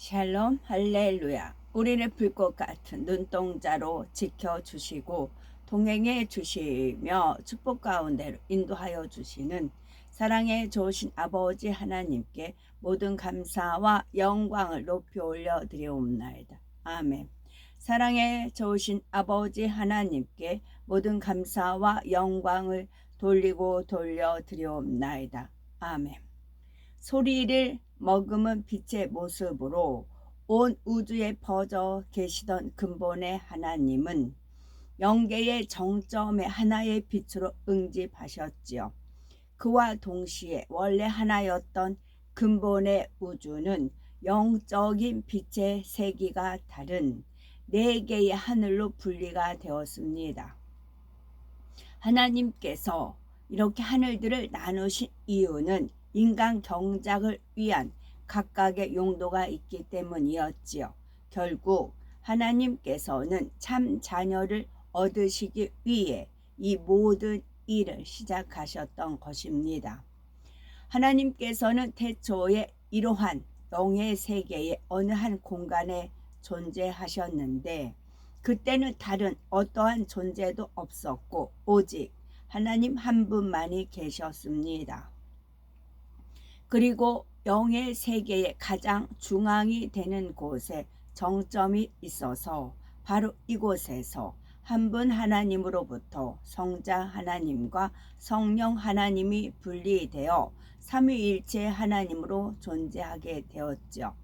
샬롬 할렐루야. 우리를 불꽃 같은 눈동자로 지켜주시고 동행해 주시며 축복 가운데로 인도하여 주시는 사랑의 좋으신 아버지 하나님께 모든 감사와 영광을 높이 올려드리옵나이다. 아멘. 사랑의 좋으신 아버지 하나님께 모든 감사와 영광을 돌려드리옵나이다. 아멘. 소리를 머금은 빛의 모습으로 온 우주에 퍼져 계시던 근본의 하나님은 영계의 정점의 하나의 빛으로 응집하셨지요. 그와 동시에 원래 하나였던 근본의 우주는 영적인 빛의 세기가 다른 네 개의 하늘로 분리가 되었습니다. 하나님께서 이렇게 하늘들을 나누신 이유는 인간 경작을 위한 각각의 용도가 있기 때문이었지요. 결국 하나님께서는 참 자녀를 얻으시기 위해 이 모든 일을 시작하셨던 것입니다. 하나님께서는 태초에 이러한 영의 세계의 어느 한 공간에 존재하셨는데 그때는 다른 어떠한 존재도 없었고 오직 하나님 한 분만이 계셨습니다. 그리고 영의 세계의 가장 중앙이 되는 곳에 정점이 있어서 바로 이곳에서 한 분 하나님으로부터 성자 하나님과 성령 하나님이 분리되어 삼위일체 하나님으로 존재하게 되었죠.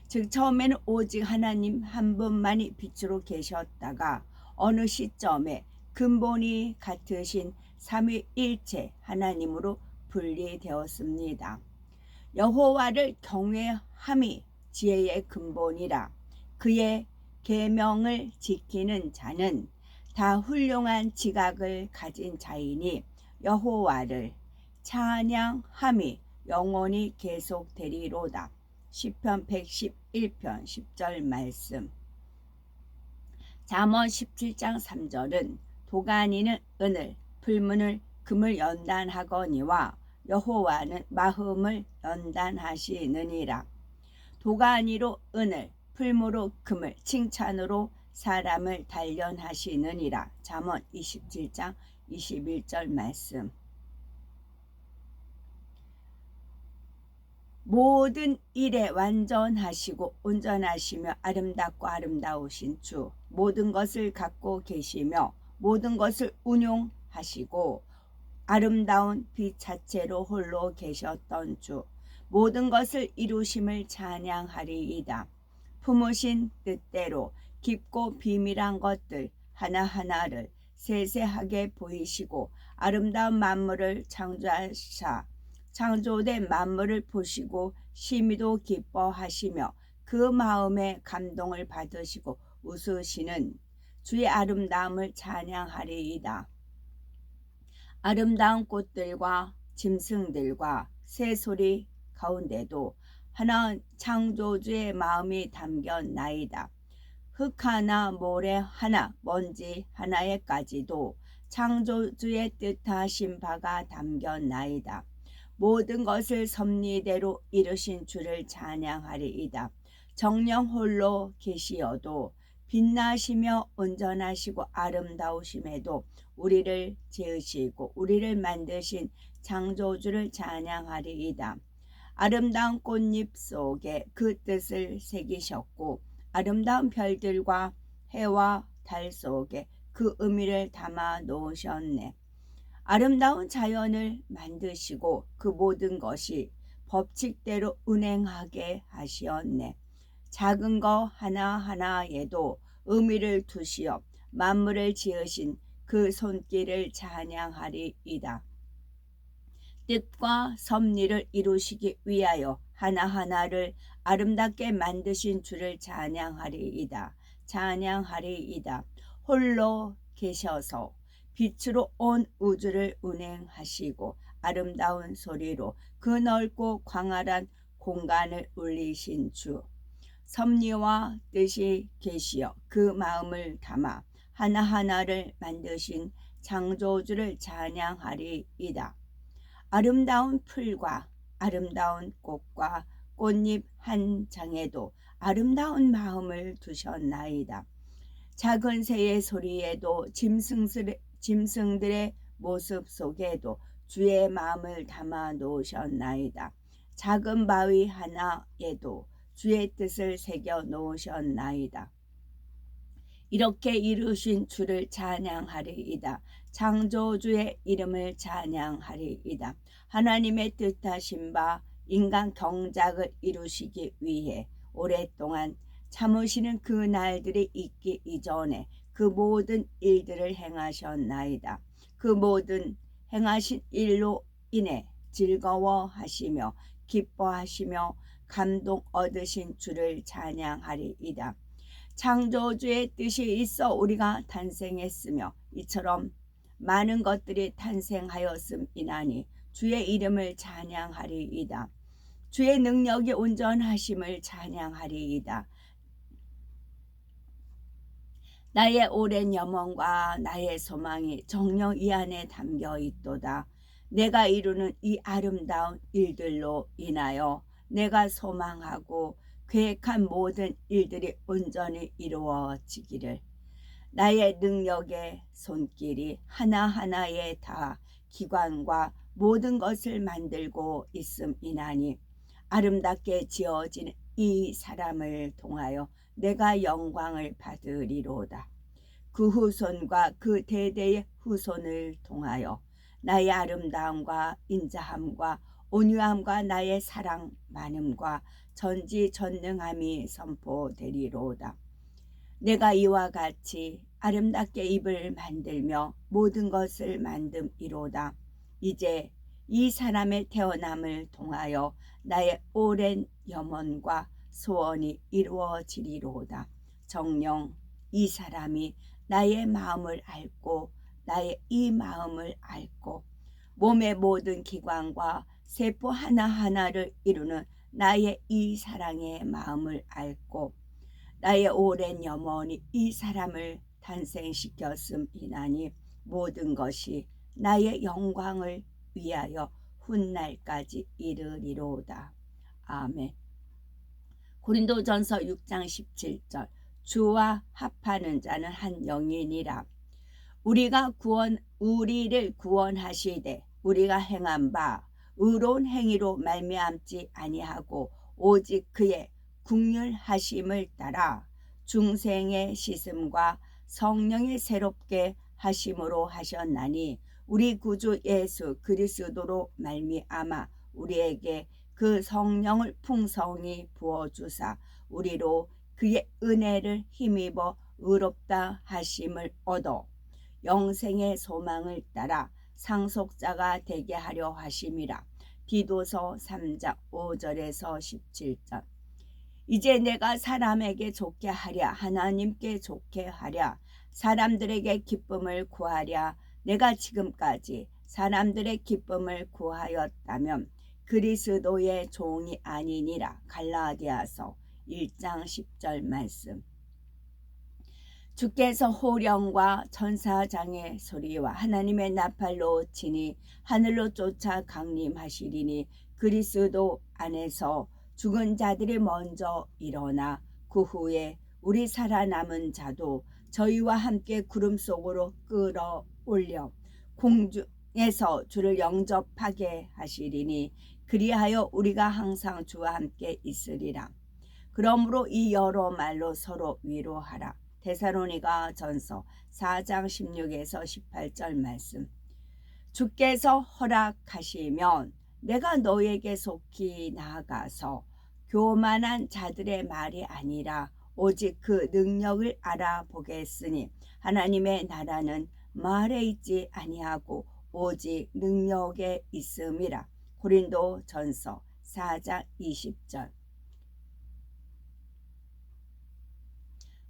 즉 처음에는 오직 하나님 한 분만이 빛으로 계셨다가 어느 시점에 근본이 같으신 삼위일체 하나님으로 분리되었습니다. 여호와를 경외함이 지혜의 근본이라 그의 계명을 지키는 자는 다 훌륭한 지각을 가진 자이니 여호와를 찬양함이 영원히 계속되리로다. 시편 111편 10절 말씀. 잠언 17장 3절은 도가니는 은을, 풀무는 금을 연단하거니와 여호와는 마음을 연단하시느니라. 도가니로 은을, 풀무로 금을, 칭찬으로 사람을 단련하시느니라. 잠언 27장 21절 말씀. 모든 일에 완전하시고 온전하시며 아름답고 아름다우신 주, 모든 것을 갖고 계시며 모든 것을 운용하시고 아름다운 빛 자체로 홀로 계셨던 주, 모든 것을 이루심을 찬양하리이다. 품으신 뜻대로 깊고 비밀한 것들 하나하나를 세세하게 보이시고 아름다운 만물을 창조하사 창조된 만물을 보시고 심히도 기뻐하시며 그 마음에 감동을 받으시고 웃으시는 주의 아름다움을 찬양하리이다. 아름다운 꽃들과 짐승들과 새소리 가운데도 하나 창조주의 마음이 담겼나이다. 흙 하나, 모래 하나, 먼지 하나에까지도 창조주의 뜻하신 바가 담겼나이다. 모든 것을 섭리대로 이루신 주를 찬양하리이다. 정령 홀로 계시어도 빛나시며 온전하시고 아름다우심에도 우리를 지으시고 우리를 만드신 창조주를 찬양하리이다. 아름다운 꽃잎 속에 그 뜻을 새기셨고 아름다운 별들과 해와 달 속에 그 의미를 담아 놓으셨네. 아름다운 자연을 만드시고 그 모든 것이 법칙대로 운행하게 하시었네. 작은 거 하나하나에도 의미를 두시어 만물을 지으신 그 손길을 찬양하리이다. 뜻과 섭리를 이루시기 위하여 하나하나를 아름답게 만드신 주를 찬양하리이다. 찬양하리이다. 홀로 계셔서 빛으로 온 우주를 운행하시고 아름다운 소리로 그 넓고 광활한 공간을 울리신 주. 섭리와 뜻이 계시어 그 마음을 담아 하나하나를 만드신 창조주를 찬양하리이다. 아름다운 풀과 아름다운 꽃과 꽃잎 한 장에도 아름다운 마음을 두셨나이다. 작은 새의 소리에도 짐승들의 모습 속에도 주의 마음을 담아 놓으셨나이다. 작은 바위 하나에도 주의 뜻을 새겨 놓으셨나이다. 이렇게 이루신 주를 찬양하리이다. 창조주의 이름을 찬양하리이다. 하나님의 뜻하신 바 인간 경작을 이루시기 위해 오랫동안 참으시는 그 날들이 있기 이전에 그 모든 일들을 행하셨나이다. 그 모든 행하신 일로 인해 즐거워하시며 기뻐하시며 감동 얻으신 주를 찬양하리이다. 창조주의 뜻이 있어 우리가 탄생했으며 이처럼 많은 것들이 탄생하였음이나니 주의 이름을 찬양하리이다. 주의 능력이 온전하심을 찬양하리이다. 나의 오랜 염원과 나의 소망이 정녕 이 안에 담겨 있도다. 내가 이루는 이 아름다운 일들로 인하여 내가 소망하고 계획한 모든 일들이 온전히 이루어지기를. 나의 능력의 손길이 하나하나에 다 기관과 모든 것을 만들고 있음이나니 아름답게 지어진 이 사람을 통하여 내가 영광을 받으리로다. 그 후손과 그 대대의 후손을 통하여 나의 아름다움과 인자함과 온유함과 나의 사랑 많음과 전지전능함이 선포되리로다. 내가 이와 같이 아름답게 입을 만들며 모든 것을 만듦이로다. 이제 이 사람의 태어남을 통하여 나의 오랜 염원과 소원이 이루어지리로다. 정녕 이 사람이 나의 마음을 앓고 나의 이 마음을 앓고 몸의 모든 기관과 세포 하나하나를 이루는 나의 이 사랑의 마음을 앓고 나의 오랜 염원이 이 사람을 탄생시켰음이나니 모든 것이 나의 영광을 위하여 훗날까지 이르리로다. 아멘. 고린도전서 6장 17절. 주와 합하는 자는 한 영이니라. 우리를 구원하시되 우리가 행한 바 의로운 행위로 말미암지 아니하고 오직 그의 긍휼하심을 따라 중생의 씻음과 성령의 새롭게 하심으로 하셨나니 우리 구주 예수 그리스도로 말미암아 우리에게 그 성령을 풍성히 부어주사 우리로 그의 은혜를 힘입어 의롭다 하심을 얻어 영생의 소망을 따라 상속자가 되게 하려 하심이라. 디도서 3장 5절에서 17절. 이제 내가 사람에게 좋게 하랴 하나님께 좋게 하랴 사람들에게 기쁨을 구하랴 내가 지금까지 사람들의 기쁨을 구하였다면 그리스도의 종이 아니니라. 갈라디아서 1장 10절 말씀. 주께서 호령과 천사장의 소리와 하나님의 나팔로 치니 하늘로 쫓아 강림하시리니 그리스도 안에서 죽은 자들이 먼저 일어나 그 후에 우리 살아남은 자도 저희와 함께 구름 속으로 끌어올려 공중에서 주를 영접하게 하시리니 그리하여 우리가 항상 주와 함께 있으리라. 그러므로 이 여러 말로 서로 위로하라. 데살로니가 전서 4장 16에서 18절 말씀. 주께서 허락하시면 내가 너에게 속히 나아가서 교만한 자들의 말이 아니라 오직 그 능력을 알아보겠으니 하나님의 나라는 말에 있지 아니하고 오직 능력에 있음이라. 고린도 전서 4장 20절.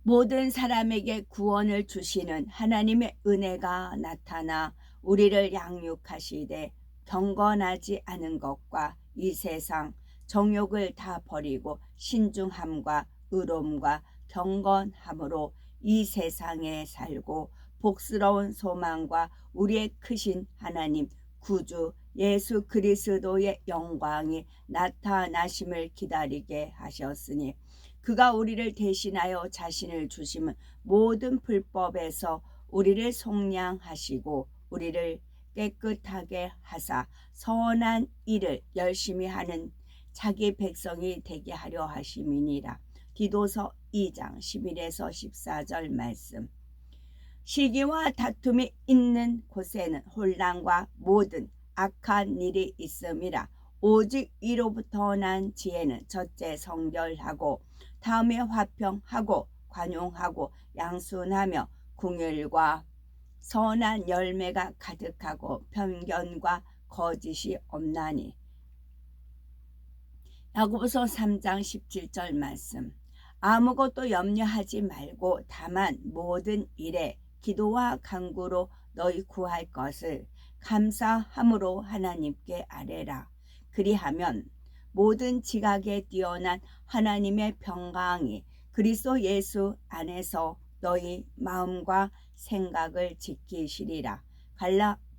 모든 사람에게 구원을 주시는 하나님의 은혜가 나타나 우리를 양육하시되 경건하지 않은 것과 이 세상 정욕을 다 버리고 신중함과 의로움과 경건함으로 이 세상에 살고 복스러운 소망과 우리의 크신 하나님 구주 예수 그리스도의 영광이 나타나심을 기다리게 하셨으니 그가 우리를 대신하여 자신을 주심은 모든 불법에서 우리를 속량하시고 우리를 깨끗하게 하사 선한 일을 열심히 하는 자기 백성이 되게 하려 하심이니라. 디도서 2장 11에서 14절 말씀. 시기와 다툼이 있는 곳에는 혼란과 모든 악한 일이 있음이라. 오직 이로부터 난 지혜는 첫째 성결하고 다음에 화평하고 관용하고 양순하며 긍휼과 선한 열매가 가득하고 편견과 거짓이 없나니. 야고보서 3장 17절 말씀. 아무것도 염려하지 말고 다만 모든 일에 기도와 간구로 너희 구할 것을 감사함으로 하나님께 아뢰라. 그리하면 모든 지각에 뛰어난 하나님의 평강이 그리스도 예수 안에서 너희 마음과 생각을 지키시리라.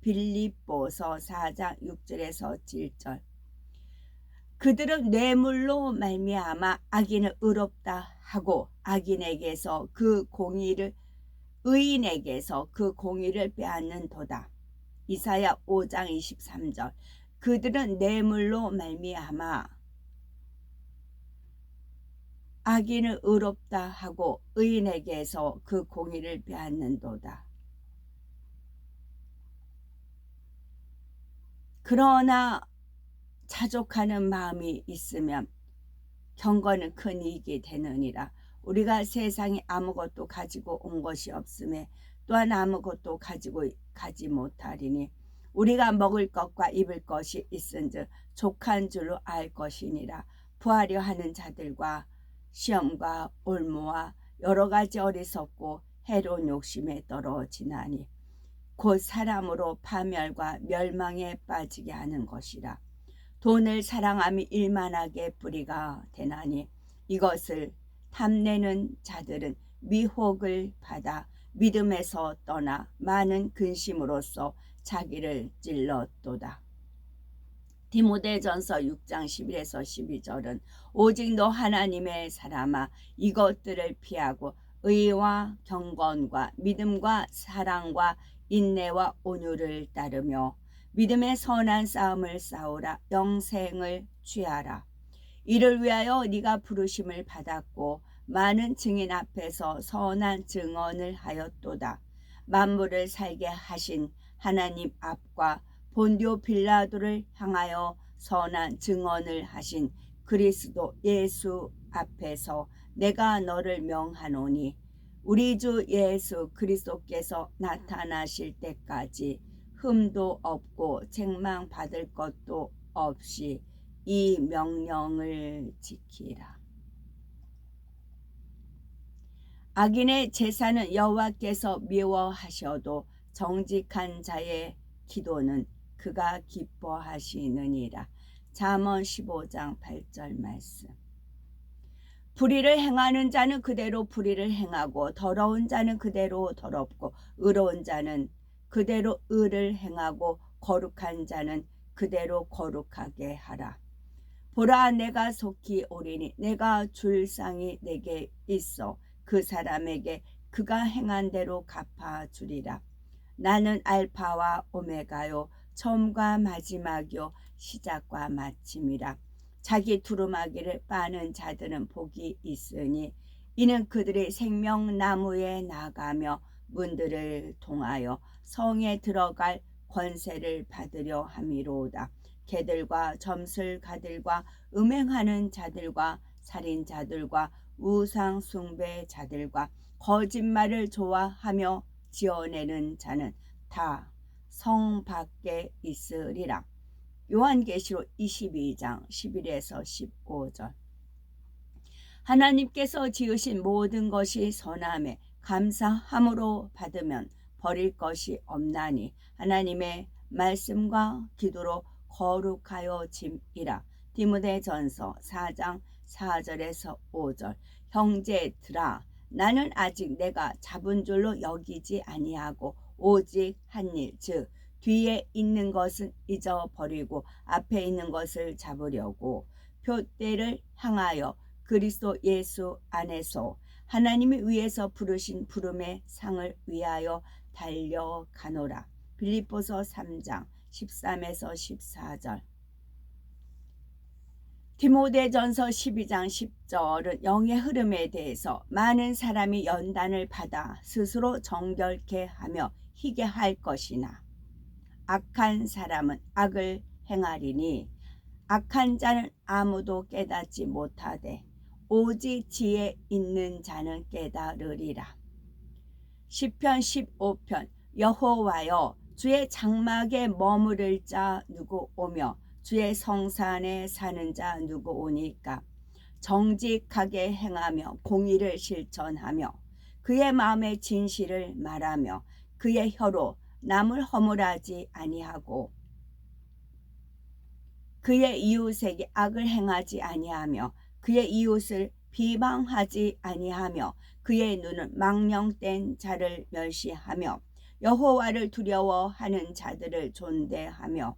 빌립보서 4장 6절에서 7절. 그들은 뇌물로 말미암아 악인을 의롭다 하고 악인에게서 그 공의를 의인에게서 그 공의를 빼앗는도다. 이사야 5장 23절. 그들은 뇌물로 말미암아 악인을 의롭다 하고 의인에게서 그 공의를 빼앗는도다. 그러나 자족하는 마음이 있으면 경건은 큰 이익이 되느니라. 우리가 세상에 아무것도 가지고 온 것이 없음에 또한 아무것도 가지고 가지 못하리니 우리가 먹을 것과 입을 것이 있은즉 족한 줄로 알 것이니라. 부하려 하는 자들과 시험과 올무와 여러 가지 어리석고 해로운 욕심에 떨어지나니 곧 사람으로 파멸과 멸망에 빠지게 하는 것이라. 돈을 사랑함이 일만하게 뿌리가 되나니 이것을 탐내는 자들은 미혹을 받아 믿음에서 떠나 많은 근심으로써 자기를 찔렀도다. 디모데전서 6장 11에서 12절은 오직 너 하나님의 사람아 이것들을 피하고 의와 경건과 믿음과 사랑과 인내와 온유를 따르며 믿음의 선한 싸움을 싸우라. 영생을 취하라. 이를 위하여 네가 부르심을 받았고 많은 증인 앞에서 선한 증언을 하였도다. 만물을 살게 하신 하나님 앞과 본디오 빌라도를 향하여 선한 증언을 하신 그리스도 예수 앞에서 내가 너를 명하노니 우리 주 예수 그리스도께서 나타나실 때까지 흠도 없고 책망 받을 것도 없이 이 명령을 지키라. 악인의 제사는 여호와께서 미워하셔도 정직한 자의 기도는 그가 기뻐하시느니라. 잠언 15장 8절 말씀. 불의를 행하는 자는 그대로 불의를 행하고 더러운 자는 그대로 더럽고 의로운 자는 그대로 의를 행하고 거룩한 자는 그대로 거룩하게 하라. 보라 내가 속히 오리니 내가 줄 상이 내게 있어 그 사람에게 그가 행한 대로 갚아주리라. 나는 알파와 오메가요 처음과 마지막이요 시작과 마침이라. 자기 두루마기를 빠는 자들은 복이 있으니 이는 그들이 생명나무에 나가며 문들을 통하여 성에 들어갈 권세를 받으려 함이로다. 개들과 점술가들과 음행하는 자들과 살인자들과 우상 숭배자들과 거짓말을 좋아하며 지어내는 자는 다 성 밖에 있으리라. 요한계시록 22장 11에서 15절. 하나님께서 지으신 모든 것이 선함에 감사함으로 받으면 버릴 것이 없나니 하나님의 말씀과 기도로 거룩하여 짐이라. 디모데전서 4장 4절에서 5절. 형제들아 나는 아직 내가 잡은 줄로 여기지 아니하고 오직 한 일 즉 뒤에 있는 것은 잊어버리고 앞에 있는 것을 잡으려고 표대를 향하여 그리스도 예수 안에서 하나님이 위에서 부르신 부름의 상을 위하여 달려가노라. 빌립보서 3장 13에서 14절. 디모데전서 12장 10절은 영의 흐름에 대해서 많은 사람이 연단을 받아 스스로 정결케 하며 희게 할 것이나 악한 사람은 악을 행하리니 악한 자는 아무도 깨닫지 못하되 오직 지혜 있는 자는 깨달으리라. 시편 15편 여호와여 주의 장막에 머무를 자 누구 오며 주의 성산에 사는 자 누구 오니까. 정직하게 행하며 공의를 실천하며 그의 마음의 진실을 말하며 그의 혀로 남을 허물하지 아니하고 그의 이웃에게 악을 행하지 아니하며 그의 이웃을 비방하지 아니하며 그의 눈은 망령된 자를 멸시하며 여호와를 두려워하는 자들을 존대하며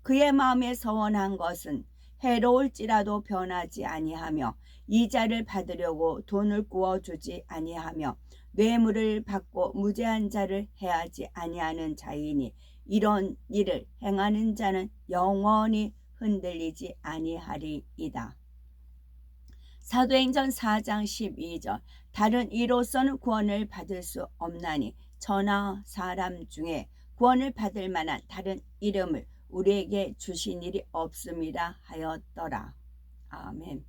그의 마음에 서원한 것은 해로울지라도 변하지 아니하며 이자를 받으려고 돈을 구워주지 아니하며 뇌물을 받고 무죄한 자를 해하지 아니하는 자이니 이런 일을 행하는 자는 영원히 흔들리지 아니하리이다. 사도행전 4장 12절 다른 이로서는 구원을 받을 수 없나니 천하 사람 중에 구원을 받을 만한 다른 이름을 우리에게 주신 일이 없음이라 하였더라. 아멘.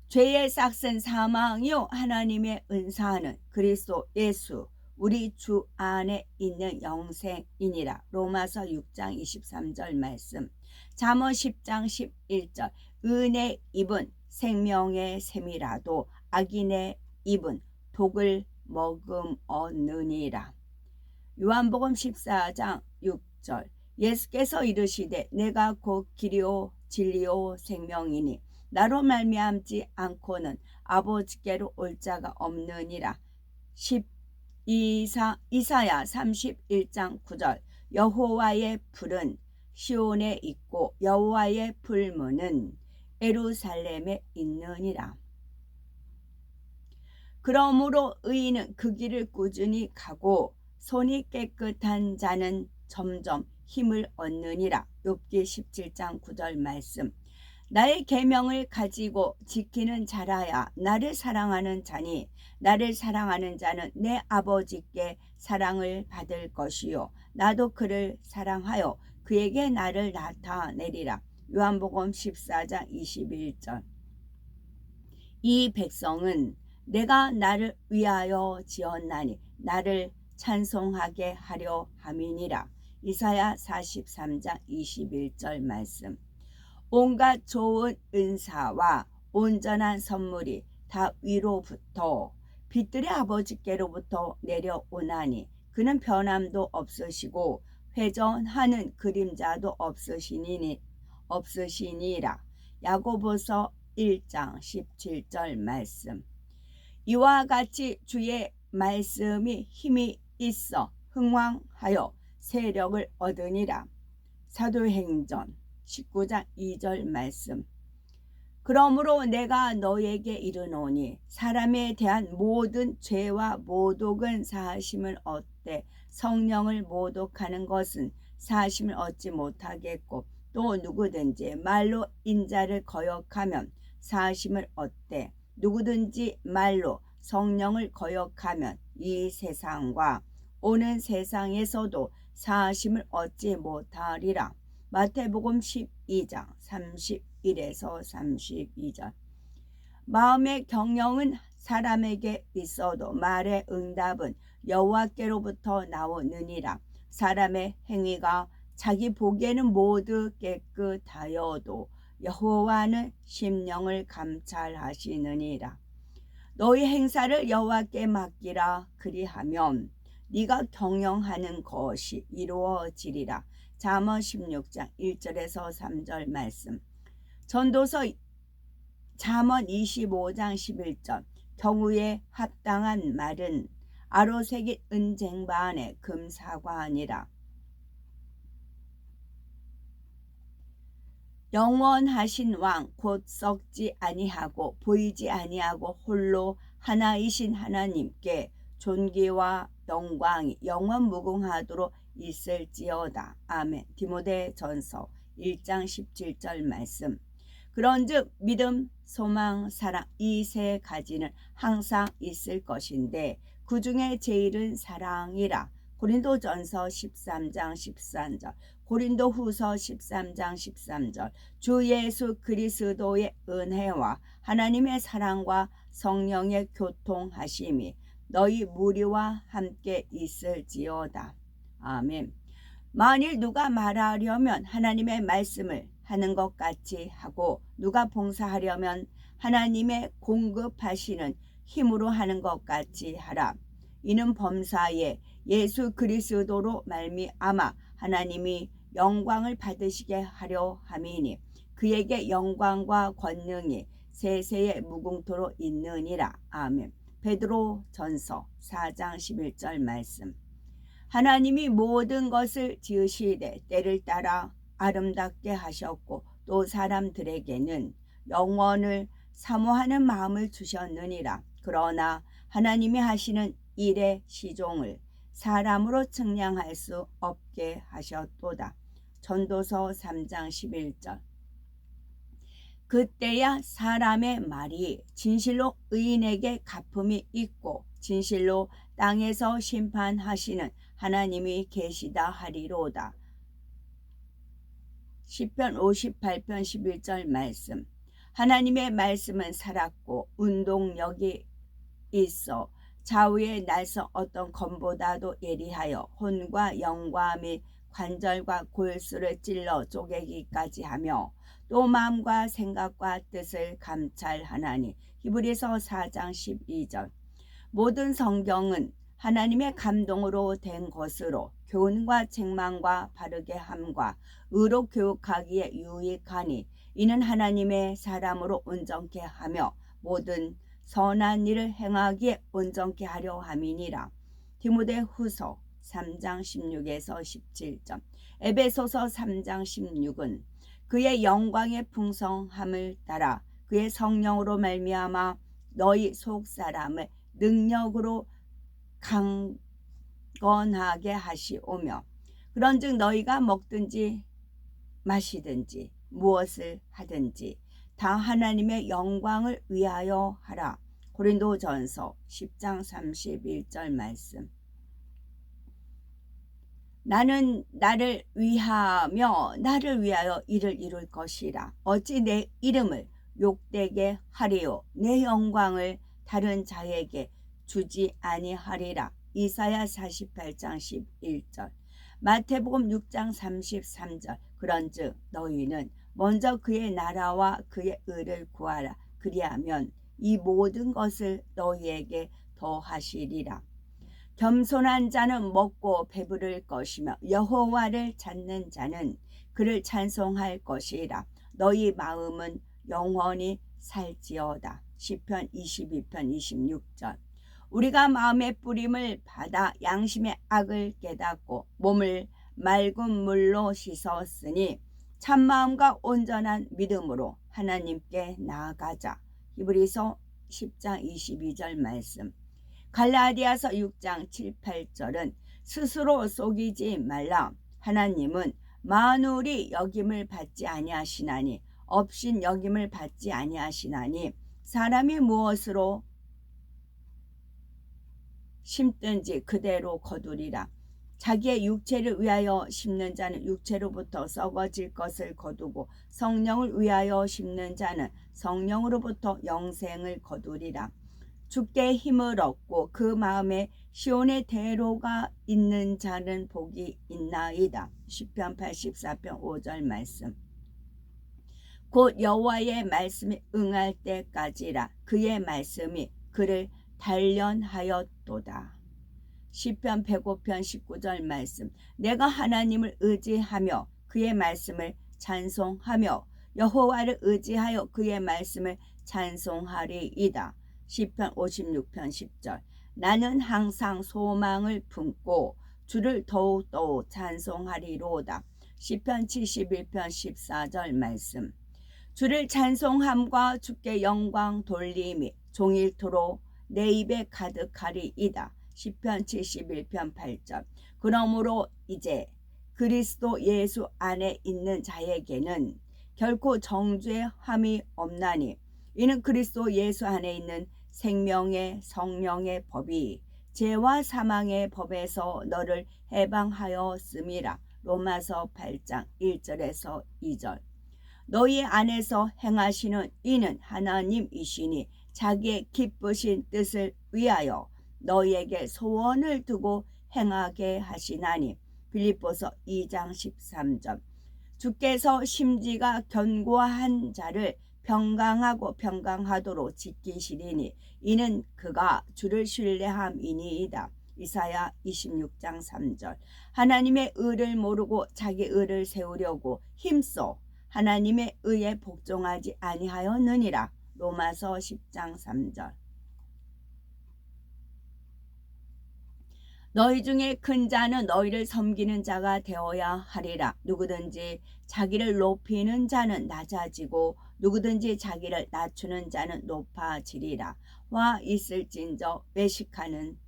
죄의 싹은 사망이요 하나님의 은사는 그리스도 예수 우리 주 안에 있는 영생이니라. 로마서 6장 23절 말씀. 잠언 10장 11절 은의 입은 생명의 샘이라도 악인의 입은 독을 머금었느니라. 요한복음 14장 6절 예수께서 이르시되 내가 곧 길이요 진리요 생명이니 나로 말미암지 않고는 아버지께로 올 자가 없느니라. 이사야 31장 9절 여호와의 불은 시온에 있고 여호와의 불문은 예루살렘에 있느니라. 그러므로 의인은 그 길을 꾸준히 가고 손이 깨끗한 자는 점점 힘을 얻느니라. 욥기 17장 9절 말씀. 나의 계명을 가지고 지키는 자라야 나를 사랑하는 자니 나를 사랑하는 자는 내 아버지께 사랑을 받을 것이요 나도 그를 사랑하여 그에게 나를 나타내리라. 요한복음 14장 21절. 이 백성은 내가 나를 위하여 지었나니 나를 찬송하게 하려 함이니라. 이사야 43장 21절 말씀. 온갖 좋은 은사와 온전한 선물이 다 위로부터 빛들의 아버지께로부터 내려오나니 그는 변함도 없으시고 회전하는 그림자도 없으시니라. 야고보서 1장 17절 말씀. 이와 같이 주의 말씀이 힘이 있어 흥왕하여 세력을 얻으니라. 사도행전 19장 2절 말씀. 그러므로 내가 너에게 이르노니 사람에 대한 모든 죄와 모독은 사하심을 얻되 성령을 모독하는 것은 사하심을 얻지 못하겠고 또 누구든지 말로 인자를 거역하면 사하심을 얻되 누구든지 말로 성령을 거역하면 이 세상과 오는 세상에서도 사하심을 얻지 못하리라. 마태복음 12장 31에서 32절. 마음의 경영은 사람에게 있어도 말의 응답은 여호와께로부터 나오느니라. 사람의 행위가 자기 보기에는 모두 깨끗하여도 여호와는 심령을 감찰하시느니라. 너희 행사를 여호와께 맡기라. 그리하면 네가 경영하는 것이 이루어지리라. 잠언 16장 1절에서 3절 말씀. 전도서 잠언 25장 11절. 경우에 합당한 말은 아로새긴 은쟁반에 금사과니라. 영원하신 왕 곧 썩지 아니하고 보이지 아니하고 홀로 하나이신 하나님께 존귀와 영광이 영원 무궁하도록 있을지어다. 아멘. 디모데전서 1장 17절 말씀. 그런즉 믿음, 소망, 사랑 이 세 가지는 항상 있을 것인데 그 중에 제일은 사랑이라. 고린도전서 13장 13절, 고린도후서 13장 13절. 주 예수 그리스도의 은혜와 하나님의 사랑과 성령의 교통하심이 너희 무리와 함께 있을지어다. 아멘. 만일 누가 말하려면 하나님의 말씀을 하는 것 같이 하고 누가 봉사하려면 하나님의 공급하시는 힘으로 하는 것 같이 하라. 이는 범사에 예수 그리스도로 말미암아 하나님이 영광을 받으시게 하려 함이니 그에게 영광과 권능이 세세에 무궁토로 있느니라. 아멘. 베드로전서 4장 11절 말씀. 하나님이 모든 것을 지으시되 때를 따라 아름답게 하셨고 또 사람들에게는 영원을 사모하는 마음을 주셨느니라. 그러나 하나님이 하시는 일의 시종을 사람으로 측량할 수 없게 하셨도다. 전도서 3장 11절. 그때야 사람의 말이 진실로 의인에게 갚음이 있고 진실로 땅에서 심판하시는 하나님이 계시다 하리로다. 시편 58편 11절 말씀. 하나님의 말씀은 살았고 운동력이 있어 좌우의 날선 어떤 검보다도 예리하여 혼과 영과 및 관절과 골수를 찔러 쪼개기까지 하며 또 마음과 생각과 뜻을 감찰하나니. 히브리서 4장 12절. 모든 성경은 하나님의 감동으로 된 것으로 교훈과 책망과 바르게 함과 의로 교육하기에 유익하니 이는 하나님의 사람으로 온전케 하며 모든 선한 일을 행하기에 온전케 하려 함이니라. 디모데후서 3장 16에서 17절. 에베소서 3장 16은 그의 영광의 풍성함을 따라 그의 성령으로 말미암아 너희 속사람을 능력으로 강건하게 하시오며 그런즉 너희가 먹든지 마시든지 무엇을 하든지 다 하나님의 영광을 위하여 하라. 고린도전서 10장 31절 말씀. 나는 나를 위하며 나를 위하여 이를 이룰 것이라. 어찌 내 이름을 욕되게 하리요 내 영광을 다른 자에게 주지 아니하리라. 이사야 48장 11절. 마태복음 6장 33절. 그런즉 너희는 먼저 그의 나라와 그의 의를 구하라. 그리하면 이 모든 것을 너희에게 더하시리라. 겸손한 자는 먹고 배부를 것이며 여호와를 찾는 자는 그를 찬송할 것이라. 너희 마음은 영원히 살지어다. 시편 22편 26절. 우리가 마음의 뿌림을 받아 양심의 악을 깨닫고 몸을 맑은 물로 씻었으니 참마음과 온전한 믿음으로 하나님께 나아가자. 히브리서 10장 22절 말씀. 갈라디아서 6장 7, 8절은 스스로 속이지 말라. 하나님은 만울이 여김을 받지 아니하시나니 없인 여김을 받지 아니하시나니 사람이 무엇으로 심든지 그대로 거두리라. 자기의 육체를 위하여 심는 자는 육체로부터 썩어질 것을 거두고 성령을 위하여 심는 자는 성령으로부터 영생을 거두리라. 주께 힘을 얻고 그 마음에 시온의 대로가 있는 자는 복이 있나이다. 시편 84편 5절 말씀. 곧 여호와의 말씀이 응할 때까지라. 그의 말씀이 그를 단련하였도다. 시편 105편 19절 말씀. 내가 하나님을 의지하며 그의 말씀을 찬송하며 여호와를 의지하여 그의 말씀을 찬송하리이다. 시편 56편 10절. 나는 항상 소망을 품고 주를 더욱더욱 찬송하리로다. 시편 71편 14절 말씀. 주를 찬송함과 주께 영광 돌림이 종일토록 내 입에 가득하리이다. 시편 71편 8절. 그러므로 이제 그리스도 예수 안에 있는 자에게는 결코 정죄의 함이 없나니 이는 그리스도 예수 안에 있는 생명의 성령의 법이 죄와 사망의 법에서 너를 해방하였음이라. 로마서 8장 1절에서 2절. 너희 안에서 행하시는 이는 하나님이시니 자기의 기쁘신 뜻을 위하여 너희에게 소원을 두고 행하게 하시나니. 빌립보서 2장 13절. 주께서 심지가 견고한 자를 평강하고 평강하도록 지키시리니 이는 그가 주를 신뢰함이니이다. 이사야 26장 3절. 하나님의 의를 모르고 자기 의를 세우려고 힘써 하나님의 의에 복종하지 아니하였느니라. 로마서 10장 3절. 너희 중에 큰 자는 너희를 섬기는 자가 되어야 하리라. 누구든지 자기를 높이는 자는 낮아지고 누구든지 자기를 낮추는 자는 높아지리라. 와 있을진저 외식하는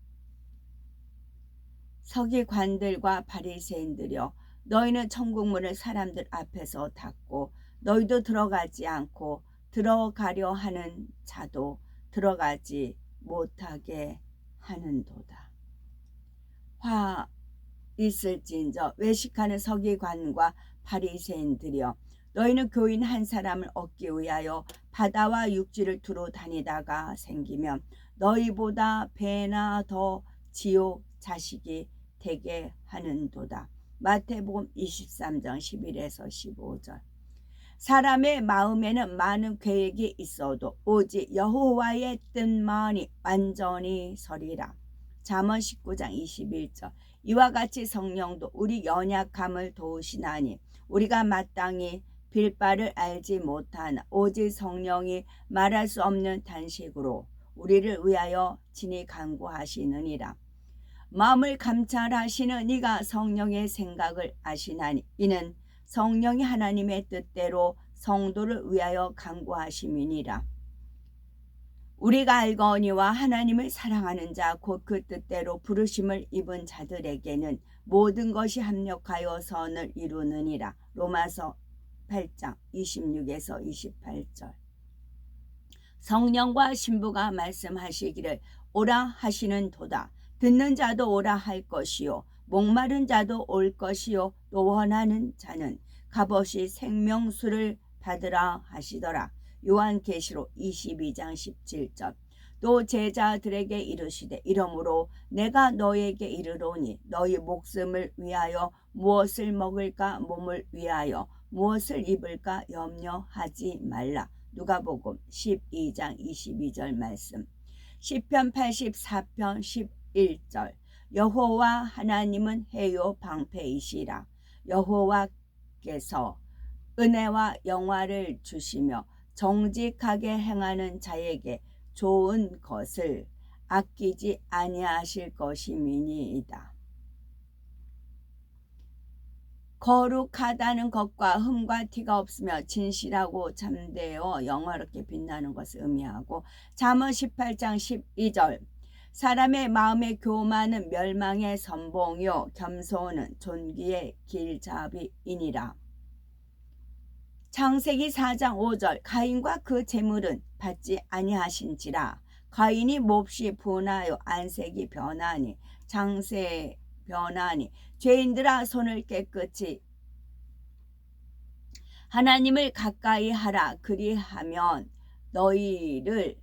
서기관들과 바리새인들이여, 너희는 천국문을 사람들 앞에서 닫고 너희도 들어가지 않고 들어가려 하는 자도 들어가지 못하게 하는도다. 화 있을진저 외식하는 서기관과 바리새인들이여, 너희는 교인 한 사람을 얻기 위하여 바다와 육지를 두루 다니다가 생기면 너희보다 배나 더 지옥 자식이 되게 하는도다. 마태복음 23장 11에서 15절. 사람의 마음에는 많은 계획이 있어도 오직 여호와의 뜻만이 완전히 서리라. 잠언 19장 21절. 이와 같이 성령도 우리 연약함을 도우시나니 우리가 마땅히 빌 바를 알지 못하나 오직 성령이 말할 수 없는 단식으로 우리를 위하여 친히 간구하시느니라. 마음을 감찰하시는 이가 성령의 생각을 아시나니 이는 성령이 하나님의 뜻대로 성도를 위하여 간구하심이니라. 우리가 알거니와 하나님을 사랑하는 자 곧 그 뜻대로 부르심을 입은 자들에게는 모든 것이 합력하여 선을 이루느니라. 로마서 8장 26에서 28절. 성령과 신부가 말씀하시기를 오라 하시는 도다. 듣는 자도 오라 할 것이요 목마른 자도 올 것이요 또 원하는 자는 값없이 생명수를 받으라 하시더라. 요한계시록 22장 17절. 또 제자들에게 이르시되 이러므로 내가 너에게 이르노니 너희 목숨을 위하여 무엇을 먹을까 몸을 위하여 무엇을 입을까 염려하지 말라. 누가복음 12장 22절 말씀. 시편 84편 11절. 여호와 하나님은 해요 방패이시라. 여호와께서 은혜와 영화를 주시며 정직하게 행하는 자에게 좋은 것을 아끼지 아니하실 것임이니이다. 거룩하다는 것과 흠과 티가 없으며 진실하고 참되어 영화롭게 빛나는 것을 의미하고, 잠언 18장 12절. 사람의 마음의 교만은 멸망의 선봉이요 겸손은 존귀의 길잡이이니라. 창세기 4장 5절. 가인과 그 재물은 받지 아니하신지라. 가인이 몹시 분하여 안색이 변하니 장세 변하니 죄인들아 손을 깨끗이 하나님을 가까이 하라. 그리하면 너희를.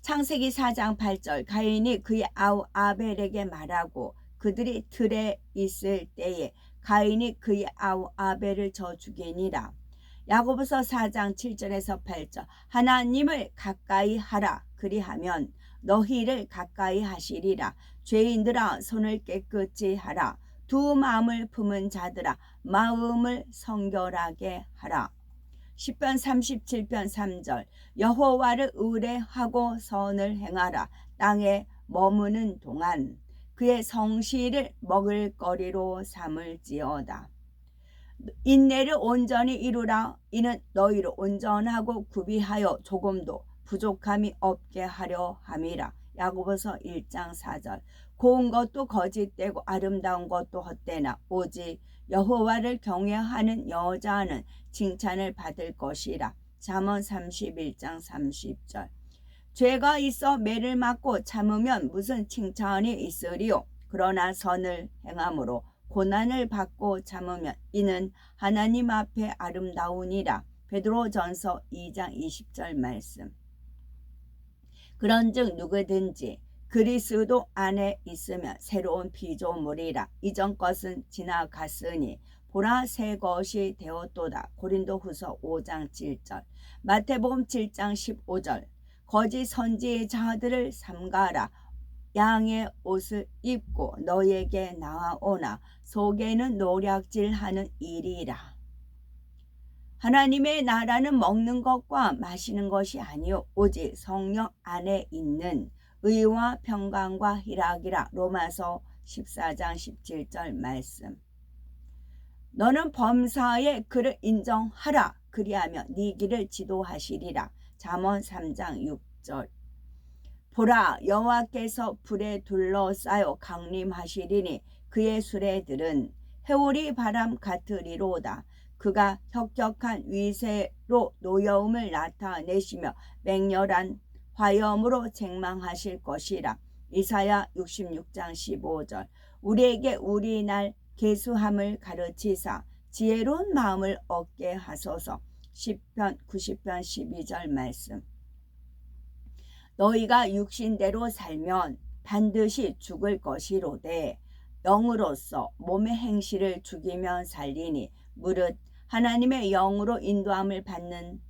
창세기 4장 8절. 가인이 그의 아우 아벨에게 말하고 그들이 들에 있을 때에 가인이 그의 아우 아벨을 저 죽이니라. 야고보서 4장 7절에서 8절. 하나님을 가까이 하라. 그리하면 너희를 가까이 하시리라. 죄인들아 손을 깨끗이 하라. 두 마음을 품은 자들아 마음을 성결하게 하라. 시편 37편 3절. 여호와를 의뢰하고 선을 행하라. 땅에 머무는 동안 그의 성실을 먹을거리로 삼을지어다. 인내를 온전히 이루라. 이는 너희를 온전하고 구비하여 조금도 부족함이 없게 하려 함이라. 야고보서 1장 4절. 고운 것도 거짓되고 아름다운 것도 헛되나 오직 여호와를 경외하는 여자는 칭찬을 받을 것이라. 잠언 31장 30절. 죄가 있어 매를 맞고 참으면 무슨 칭찬이 있으리요. 그러나 선을 행함으로 고난을 받고 참으면 이는 하나님 앞에 아름다우니라. 베드로전서 2장 20절 말씀. 그런즉 누구든지 그리스도 안에 있으면 새로운 피조물이라. 이전 것은 지나갔으니 보라 새 것이 되었도다. 고린도후서 5장 7절. 마태복음 7장 15절. 거짓 선지자들을 삼가라. 양의 옷을 입고 너에게 나아오나 속에는 노략질하는 일이라. 하나님의 나라는 먹는 것과 마시는 것이 아니요 오직 성령 안에 있는 의와 평강과 희락이라. 로마서 14장 17절 말씀. 너는 범사에 그를 인정하라. 그리하면 네 길을 지도하시리라. 잠언 3장 6절. 보라 여호와께서 불에 둘러싸여 강림하시리니 그의 수레들은 해오리 바람 같으리로다. 그가 혁혁한 위세로 노여움을 나타내시며 맹렬한 화염으로 책망하실 것이라. 이사야 66장 15절. 우리에게 우리 날 계수함을 가르치사 지혜로운 마음을 얻게 하소서. 시편 90편 12절 말씀. 너희가 육신대로 살면 반드시 죽을 것이로되 영으로서 몸의 행실을 죽이며 살리니 무릇 하나님의 영으로 인도함을 받는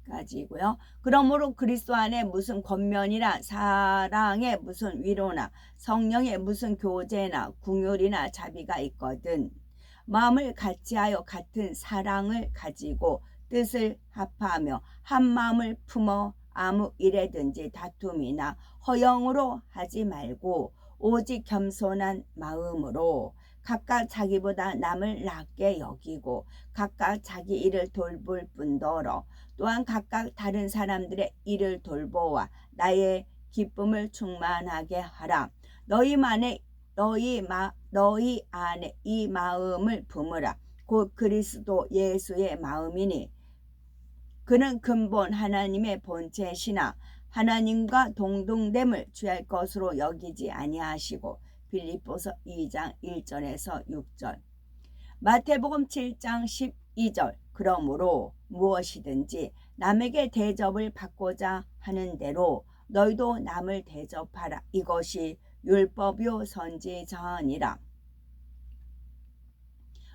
까지고요. 그러므로 그리스도 안에 무슨 권면이나 사랑에 무슨 위로나 성령의 무슨 교제나 궁율이나 자비가 있거든 마음을 같이하여 같은 사랑을 가지고 뜻을 합하며 한 마음을 품어 아무 일에든지 다툼이나 허영으로 하지 말고 오직 겸손한 마음으로 각각 자기보다 남을 낮게 여기고 각각 자기 일을 돌볼 뿐더러 또한 각각 다른 사람들의 일을 돌보아 나의 기쁨을 충만하게 하라. 너희 안에 이 마음을 품으라. 곧 그리스도 예수의 마음이니 그는 근본 하나님의 본체시나 하나님과 동등됨을 취할 것으로 여기지 아니하시고. 빌립보서 2장 1절에서 6절. 마태복음 7장 12절. 그러므로 무엇이든지 남에게 대접을 받고자 하는 대로 너희도 남을 대접하라. 이것이 율법요 선지자니라.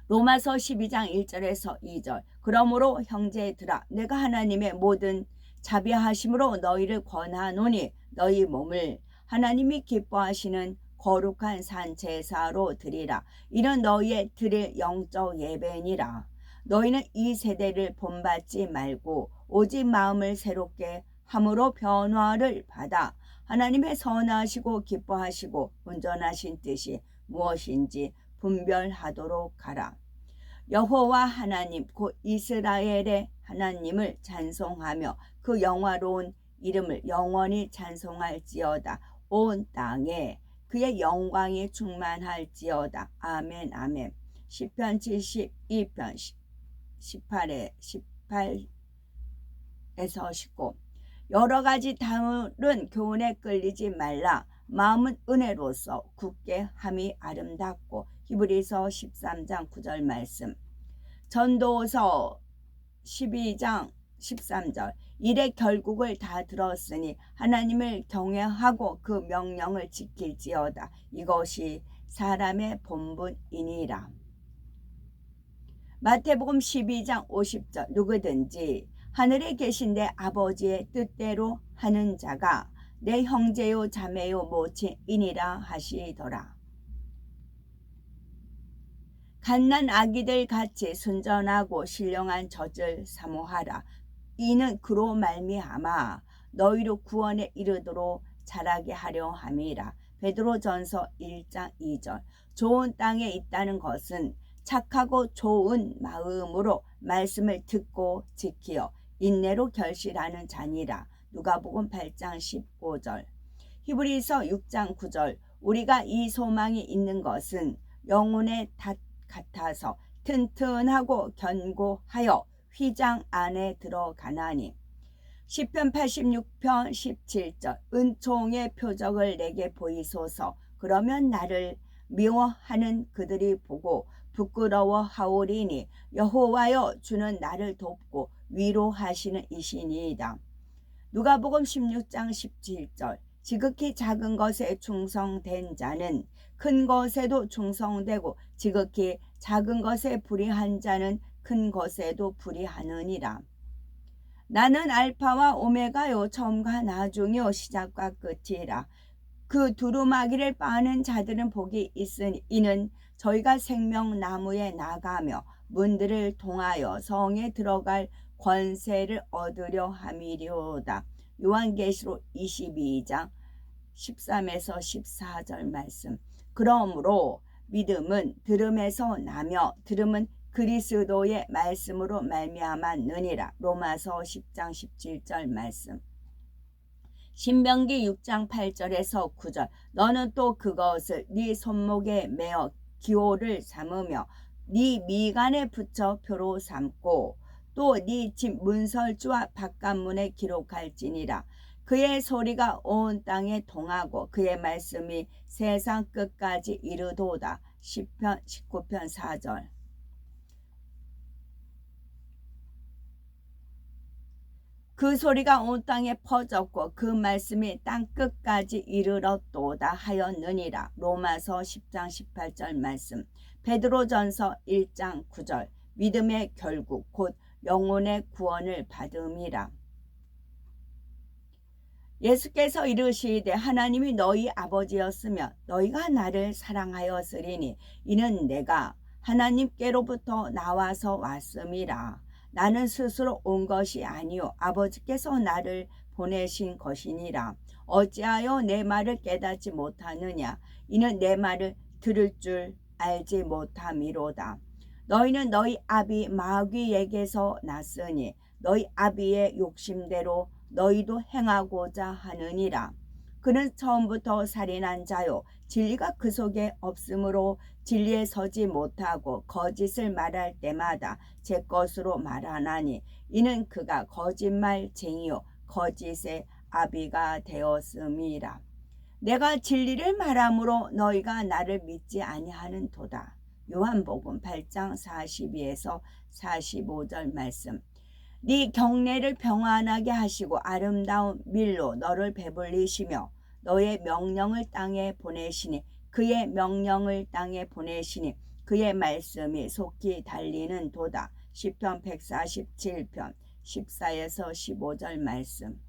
로마서 12장 1절에서 2절. 그러므로 형제들아 내가 하나님의 모든 자비하심으로 너희를 권하노니 너희 몸을 하나님이 기뻐하시는 거룩한 산 제사로 드리라. 이는 너희의 드릴 영적 예배니라. 너희는 이 세대를 본받지 말고 오직 마음을 새롭게 함으로 변화를 받아 하나님의 선하시고 기뻐하시고 온전하신 뜻이 무엇인지 분별하도록 하라. 여호와 하나님 곧 이스라엘의 하나님을 찬송하며 그 영화로운 이름을 영원히 찬송할지어다. 온 땅에 그의 영광이 충만할지어다. 아멘 아멘. 시편 72편 18에서 19. 여러 가지 다른 교훈에 끌리지 말라. 마음은 은혜로서 굳게 함이 아름답고. 히브리서 13장 9절 말씀. 전도서 12장 13절. 일의 결국을 다 들었으니 하나님을 경외하고 그 명령을 지킬지어다. 이것이 사람의 본분이니라. 마태복음 12장 50절. 누구든지 하늘에 계신 내 아버지의 뜻대로 하는 자가 내 형제요 자매요 모친이니라 하시더라. 갓난 아기들 같이 순전하고 신령한 젖을 사모하라. 이는 그로 말미암아 너희로 구원에 이르도록 자라게 하려 함이라. 베드로전서 1장 2절. 좋은 땅에 있다는 것은 착하고 좋은 마음으로 말씀을 듣고 지키어 인내로 결실하는 자니라. 누가복음 8장 15절. 히브리서 6장 9절. 우리가 이 소망이 있는 것은 영혼의 닷 같아서 튼튼하고 견고하여 휘장 안에 들어가나니. 시편 86편 17절. 은총의 표적을 내게 보이소서. 그러면 나를 미워하는 그들이 보고 부끄러워하오리니 여호와여 주는 나를 돕고 위로하시는 이시니이다. 누가복음 16장 17절. 지극히 작은 것에 충성된 자는 큰 것에도 충성되고 지극히 작은 것에 불의한 자는 큰 것에도 불의하느니라. 나는 알파와 오메가요, 처음과 나중이요, 시작과 끝이라. 그 두루마기를 빠는 자들은 복이 있으니 이는 저희가 생명나무에 나가며 문들을 통하여 성에 들어갈 권세를 얻으려 함이리오다. 요한계시록 22장 13에서 14절 말씀. 그러므로 믿음은 들음에서 나며 들음은 그리스도의 말씀으로 말미암았느니라. 로마서 10장 17절 말씀. 신명기 6장 8절에서 9절. 너는 또 그것을 네 손목에 매어 기호를 삼으며 네 미간에 붙여 표로 삼고 또 네 집 문설주와 바깥문에 기록할지니라. 그의 소리가 온 땅에 동하고 그의 말씀이 세상 끝까지 이르도다. 시편 19편 4절. 그 소리가 온 땅에 퍼졌고 그 말씀이 땅 끝까지 이르렀도다 하였느니라. 로마서 10장 18절 말씀. 베드로전서 1장 9절. 믿음의 결국 곧 영혼의 구원을 받음이라. 예수께서 이르시되 하나님이 너희 아버지였으며 너희가 나를 사랑하였으리니 이는 내가 하나님께로부터 나와서 왔음이라. 나는 스스로 온 것이 아니요 아버지께서 나를 보내신 것이니라. 어찌하여 내 말을 깨닫지 못하느냐. 이는 내 말을 들을 줄 알지 못함이로다. 너희는 너희 아비 마귀에게서 났으니 너희 아비의 욕심대로 너희도 행하고자 하느니라. 그는 처음부터 살인한 자요 진리가 그 속에 없으므로 진리에 서지 못하고 거짓을 말할 때마다 제 것으로 말하나니 이는 그가 거짓말쟁이요 거짓의 아비가 되었음이라. 내가 진리를 말함으로 너희가 나를 믿지 아니하는 도다. 요한복음 8장 42에서 45절 말씀. 네 경내를 평안하게 하시고 아름다운 밀로 너를 배불리시며 너의 명령을 땅에 보내시니 그의 명령을 땅에 보내시니 그의 말씀이 속히 달리는 도다. 시편 147편 14에서 15절 말씀.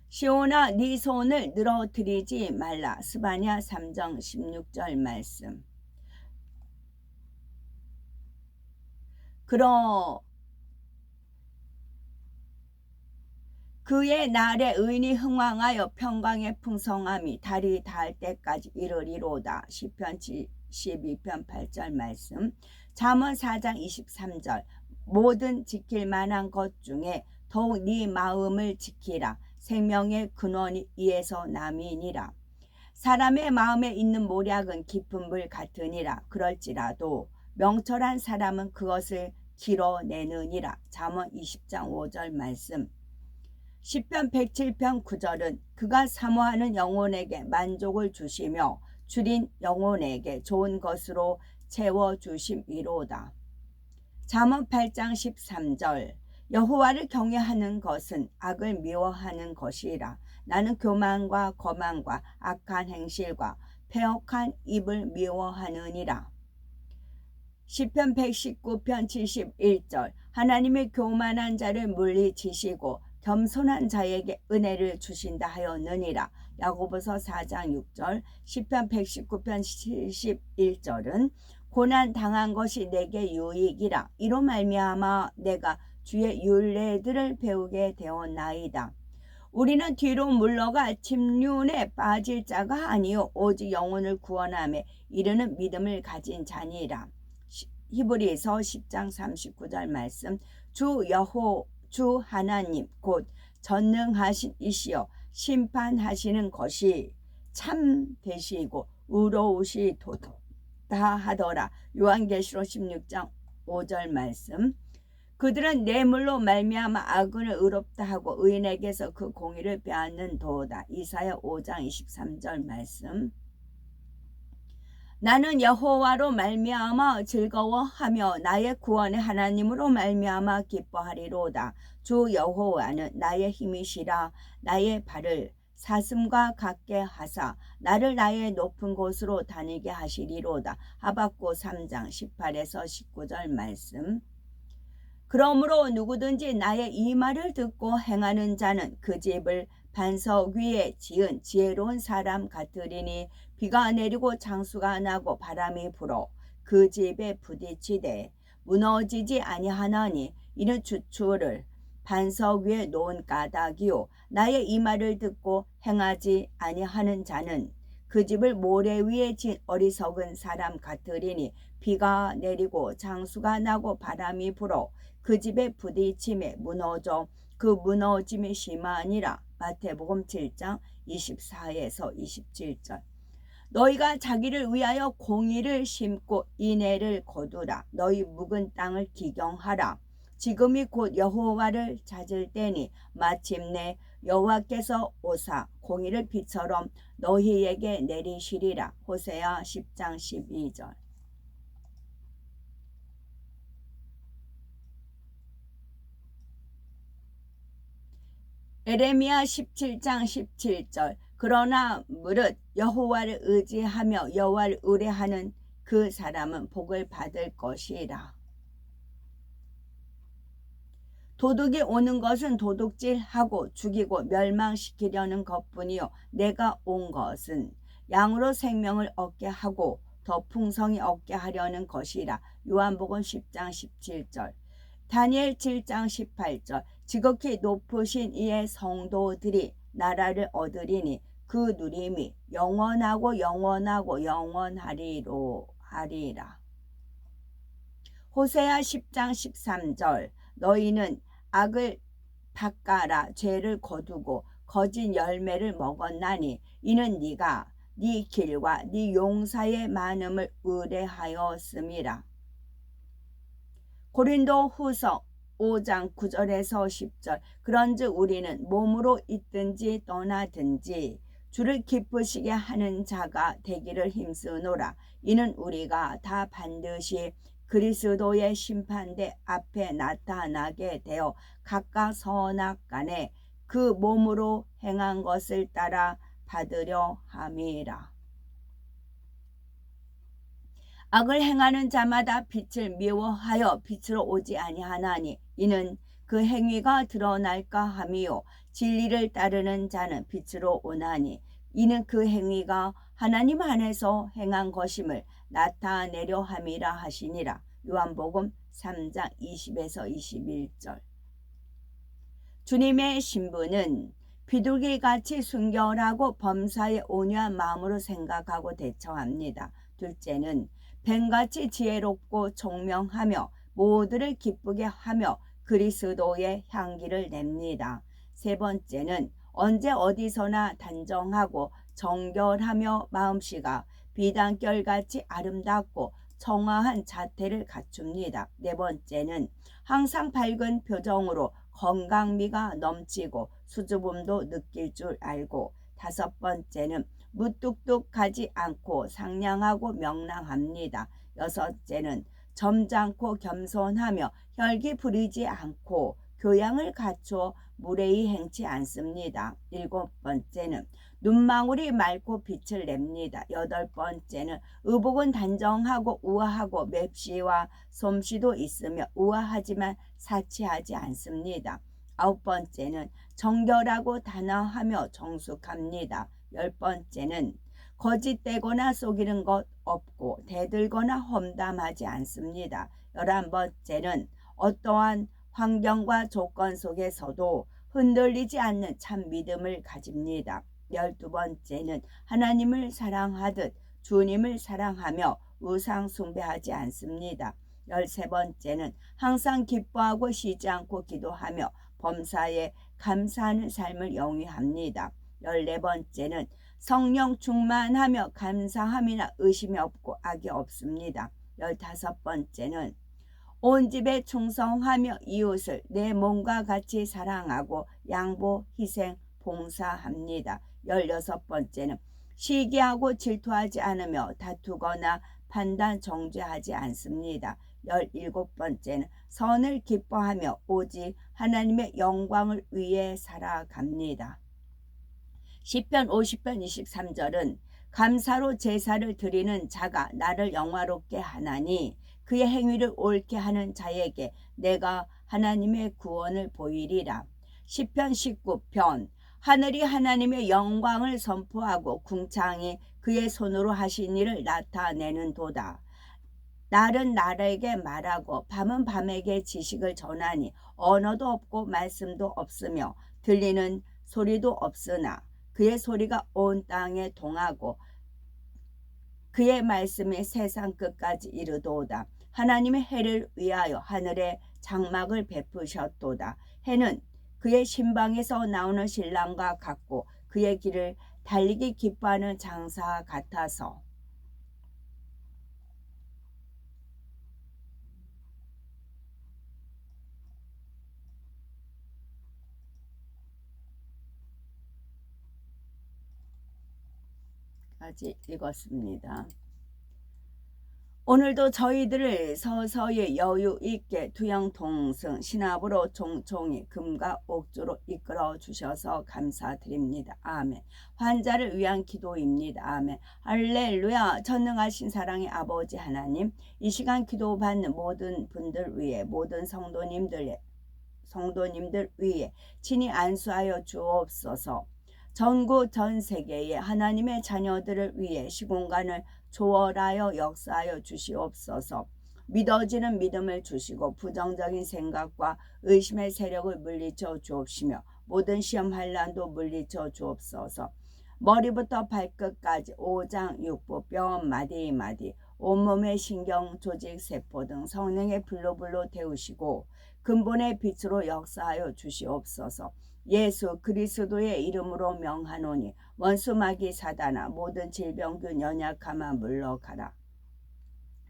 시온아 네 손을 늘어뜨리지 말라. 스바냐 3장 16절 말씀. 그의 날에 의인이 흥왕하여 평강의 풍성함이 달이 닿을 때까지 이르리로다. 시편 12편 8절 말씀. 잠언 4장 23절. 모든 지킬 만한 것 중에 더욱 네 마음을 지키라. 생명의 근원이 이에서 남이니라. 사람의 마음에 있는 모략은 깊은 물 같으니라. 그럴지라도 명철한 사람은 그것을 길어내느니라. 잠언 20장 5절 말씀. 시편 107편 9절은 그가 사모하는 영혼에게 만족을 주시며 줄인 영혼에게 좋은 것으로 채워주심이로다. 잠언 8장 13절. 여호와를 경외하는 것은 악을 미워하는 것이라. 나는 교만과 거만과 악한 행실과 패역한 입을 미워하느니라. 시편 119편 71절. 하나님의 교만한 자를 물리치시고 겸손한 자에게 은혜를 주신다 하였느니라. 야고보서 4장 6절. 시편 119편 71절은 고난 당한 것이 내게 유익이라. 이로 말미암아 내가 주의 율례들을 배우게 되었나이다. 우리는 뒤로 물러가 침륜에 빠질 자가 아니요 오직 영혼을 구원함에 이르는 믿음을 가진 자니라. 히브리서 10장 39절 말씀. 주 하나님 곧 전능하신 이시여 심판하시는 것이 참 되시고 의로우시도다 하더라. 요한계시록 16장 5절 말씀. 그들은 뇌물로 말미암아 악인을 의롭다 하고 의인에게서 그 공의를 빼앗는도다. 이사야 5장 23절 말씀. 나는 여호와로 말미암아 즐거워하며 나의 구원의 하나님으로 말미암아 기뻐하리로다. 주 여호와는 나의 힘이시라. 나의 발을 사슴과 같게 하사 나를 나의 높은 곳으로 다니게 하시리로다. 하박국 3장 18에서 19절 말씀. 그러므로 누구든지 나의 이 말을 듣고 행하는 자는 그 집을 반석 위에 지은 지혜로운 사람 같으리니 비가 내리고 장수가 나고 바람이 불어 그 집에 부딪히되 무너지지 아니하나니 이는 주추를 반석 위에 놓은 까닭이요 나의 이 말을 듣고 행하지 아니하는 자는 그 집을 모래 위에 진 어리석은 사람 같으리니 비가 내리고 장수가 나고 바람이 불어 그 집에 부딪힘에 무너져 그 무너짐이 심하니라. 마태복음 7장 24에서 27절. 너희가 자기를 위하여 공의를 심고 인애를 거두라. 너희 묵은 땅을 기경하라. 지금이 곧 여호와를 찾을 때니 마침내 여호와께서 오사 공의를 비처럼 너희에게 내리시리라. 호세아 10장 12절. 에레미야 17장 17절. 그러나 무릇 여호와를 의지하며 여호와를 의뢰하는 그 사람은 복을 받을 것이라. 도둑이 오는 것은 도둑질하고 죽이고 멸망시키려는 것뿐이요 내가 온 것은 양으로 생명을 얻게 하고 더 풍성히 얻게 하려는 것이라. 요한복음 10장 17절. 다니엘 7장 18절. 지극히 높으신 이의 성도들이 나라를 얻으리니 그 누림이 영원하고 영원하고 영원하리라. 호세아 10장 13절. 너희는 악을 닦아라 죄를 거두고 거짓 열매를 먹었나니 이는 네가 네 길과 네 용사의 많음을 의뢰하였음이라. 고린도 후서 5장 9절에서 10절. 그런즉 우리는 몸으로 있든지 떠나든지 주를 기쁘시게 하는 자가 되기를 힘쓰노라. 이는 우리가 다 반드시 그리스도의 심판대 앞에 나타나게 되어 각각 선악간에 그 몸으로 행한 것을 따라 받으려 함이라. 악을 행하는 자마다 빛을 미워하여 빛으로 오지 아니하나니 이는 그 행위가 드러날까 함이요 진리를 따르는 자는 빛으로 오나니 이는 그 행위가 하나님 안에서 행한 것임을 나타내려 함이라 하시니라. 요한복음 3장 20에서 21절. 주님의 신부는 비둘기같이 순결하고 범사에 온유한 마음으로 생각하고 대처합니다. 둘째는 뱀같이 지혜롭고 총명하며 모두를 기쁘게 하며 그리스도의 향기를 냅니다. 세 번째는 언제 어디서나 단정하고 정결하며 마음씨가 비단결같이 아름답고 청아한 자태를 갖춥니다. 네 번째는 항상 밝은 표정으로 건강미가 넘치고 수줍음도 느낄 줄 알고 다섯 번째는 무뚝뚝하지 않고 상냥하고 명랑합니다. 여섯째는 점잖고 겸손하며 혈기 부리지 않고 교양을 갖추어 무례히 행치 않습니다. 일곱 번째는 눈망울이 맑고 빛을 냅니다. 여덟 번째는 의복은 단정하고 우아하고 맵시와 솜씨도 있으며 우아하지만 사치하지 않습니다. 아홉 번째는 정결하고 단아하며 정숙합니다. 열 번째는 거짓되거나 속이는 것 없고 대들거나 험담하지 않습니다. 11번째는 어떠한 환경과 조건 속에서도 흔들리지 않는 참 믿음을 가집니다. 12번째는 하나님을 사랑하듯 주님을 사랑하며 우상 숭배하지 않습니다. 13번째는 항상 기뻐하고 쉬지 않고 기도하며 범사에 감사하는 삶을 영위합니다. 14번째는 성령 충만하며 감사함이나 의심이 없고 악이 없습니다. 15번째는 온 집에 충성하며 이웃을 내 몸과 같이 사랑하고 양보, 희생, 봉사합니다. 16번째는 시기하고 질투하지 않으며 다투거나 판단 정죄하지 않습니다. 17번째는 선을 기뻐하며 오직 하나님의 영광을 위해 살아갑니다. 시편 50편 23절은 감사로 제사를 드리는 자가 나를 영화롭게 하나니 그의 행위를 옳게 하는 자에게 내가 하나님의 구원을 보이리라. 시편 19편 하늘이 하나님의 영광을 선포하고 궁창이 그의 손으로 하신 일을 나타내는도다. 날은 날에게 말하고 밤은 밤에게 지식을 전하니 언어도 없고 말씀도 없으며 들리는 소리도 없으나 그의 소리가 온 땅에 동하고 그의 말씀이 세상 끝까지 이르도다. 하나님의 해를 위하여 하늘에 장막을 베푸셨도다. 해는 그의 신방에서 나오는 신랑과 같고 그의 길을 달리기 기뻐하는 장사 같아서 까지 읽었습니다. 오늘도 저희들을 서서히 여유 있게 투영통승 신압으로 총총히 금과 옥조로 이끌어 주셔서 감사드립니다. 아멘. 환자를 위한 기도입니다. 아멘. 할렐루야. 전능하신 사랑의 아버지 하나님, 이 시간 기도받는 모든 분들 위해 모든 성도님들 위해 친히 안수하여 주옵소서. 전국 전 세계의 하나님의 자녀들을 위해 시공간을 초월하여 역사하여 주시옵소서. 믿어지는 믿음을 주시고 부정적인 생각과 의심의 세력을 물리쳐 주옵시며 모든 시험 환난도 물리쳐 주옵소서. 머리부터 발끝까지 오장육부 뼈 마디 마디 온몸의 신경 조직 세포 등 성령의 불로 태우시고 근본의 빛으로 역사하여 주시옵소서. 예수 그리스도의 이름으로 명하노니 원수 마귀 사단아 모든 질병균 연약함아 물러가라.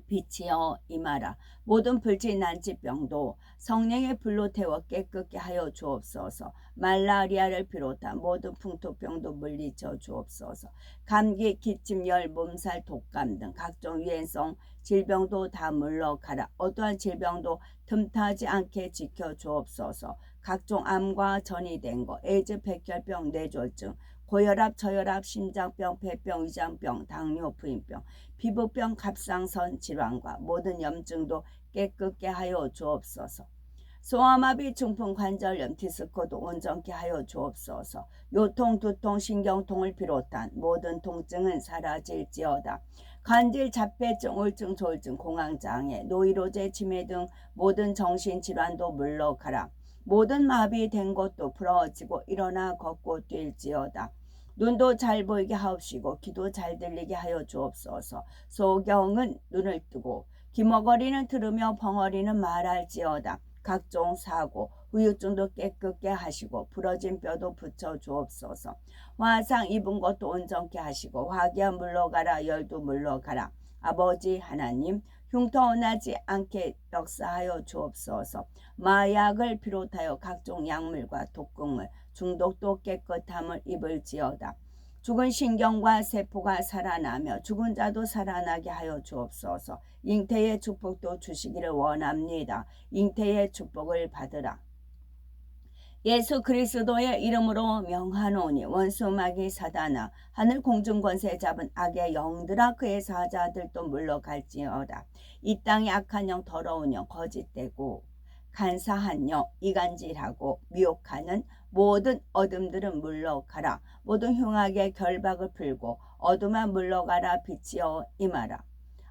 빛이여 임하라. 모든 불질 난치병도 성령의 불로 태워 깨끗게 하여 주옵소서. 말라리아를 비롯한 모든 풍토병도 물리쳐 주옵소서. 감기, 기침, 열, 몸살, 독감 등 각종 유행성 질병도 다 물러가라. 어떠한 질병도 틈타지 않게 지켜 주옵소서. 각종 암과 전이된 것, 에이즈, 백혈병, 뇌졸중, 고혈압, 저혈압, 심장병, 폐병, 위장병, 당뇨, 부인병, 피부병, 갑상선 질환과 모든 염증도 깨끗게 하여 주옵소서. 소아마비, 중풍, 관절염, 디스코도 온전케 하여 주옵소서. 요통, 두통, 신경통을 비롯한 모든 통증은 사라질지어다. 간질, 자폐증, 우울증, 조울증, 공황장애, 노이로제, 치매 등 모든 정신질환도 물러가라. 모든 마비된 것도 풀어지고 일어나 걷고 뛸지어다. 눈도 잘 보이게 하옵시고 귀도 잘 들리게 하여 주옵소서. 소경은 눈을 뜨고 귀머거리는 들으며 벙어리는 말할지어다. 각종 사고, 후유증도 깨끗게 하시고 부러진 뼈도 붙여 주옵소서. 화상 입은 것도 온전케 하시고 화기야 물러가라. 열도 물러가라. 아버지 하나님, 흉터나지 않게 역사하여 주옵소서. 마약을 비롯하여 각종 약물과 독극물, 중독도 깨끗함을 입을지어다. 죽은 신경과 세포가 살아나며 죽은 자도 살아나게 하여 주옵소서. 잉태의 축복도 주시기를 원합니다. 잉태의 축복을 받으라. 예수 그리스도의 이름으로 명하노니 원수 마귀 사단아 하늘 공중 권세 잡은 악의 영들아 그의 사자들도 물러갈지어다. 이 땅의 악한 영 더러운 영 거짓되고 간사한 영 이간질하고 미혹하는 모든 어둠들은 물러가라. 모든 흉악의 결박을 풀고 어둠아 물러가라. 빛이여 임하라.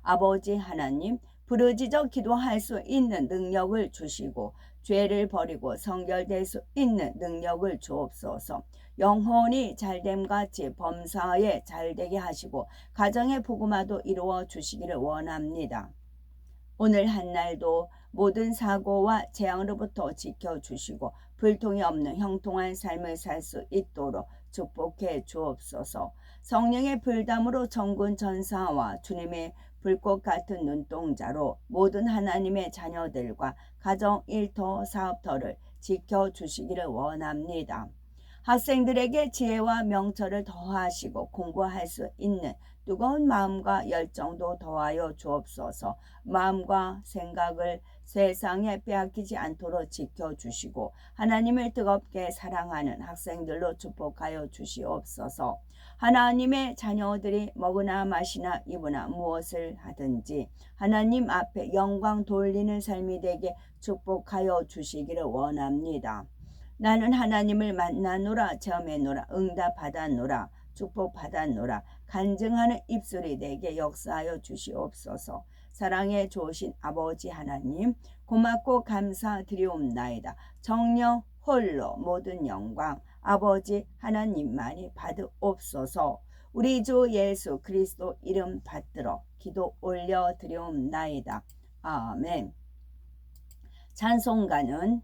아버지 하나님, 부르짖어 기도할 수 있는 능력을 주시고 죄를 버리고 성결될 수 있는 능력을 주옵소서. 영혼이 잘됨같이 범사에 잘되게 하시고 가정의 복음화도 이루어 주시기를 원합니다. 오늘 한날도 모든 사고와 재앙으로부터 지켜주시고 불통이 없는 형통한 삶을 살 수 있도록 축복해 주옵소서. 성령의 불담으로 전군 전사와 주님의 불꽃 같은 눈동자로 모든 하나님의 자녀들과 가정 일터 사업터를 지켜주시기를 원합니다. 학생들에게 지혜와 명철을 더하시고 공부할 수 있는 뜨거운 마음과 열정도 더하여 주옵소서. 마음과 생각을 세상에 빼앗기지 않도록 지켜주시고 하나님을 뜨겁게 사랑하는 학생들로 축복하여 주시옵소서. 하나님의 자녀들이 먹으나 마시나 입으나 무엇을 하든지 하나님 앞에 영광 돌리는 삶이 되게 축복하여 주시기를 원합니다. 나는 하나님을 만나노라, 체험해노라, 응답받았노라, 축복받았노라, 간증하는 입술이 내게 역사하여 주시옵소서. 사랑에 좋으신 아버지 하나님, 고맙고 감사드리옵나이다. 정령 홀로 모든 영광 아버지 하나님만이 받으옵소서. 우리 주 예수 그리스도 이름 받들어 기도 올려드리옵나이다. 아멘. 찬송가는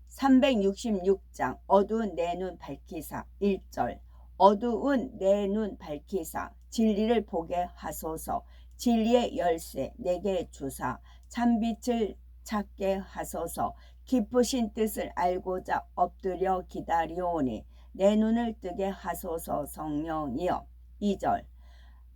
366장 어두운 내 눈 밝히사 1절 어두운 내 눈 밝히사 진리를 보게 하소서. 진리의 열쇠 내게 주사 참빛을 찾게 하소서. 깊으신 뜻을 알고자 엎드려 기다리오니 내 눈을 뜨게 하소서. 성령이여. 2절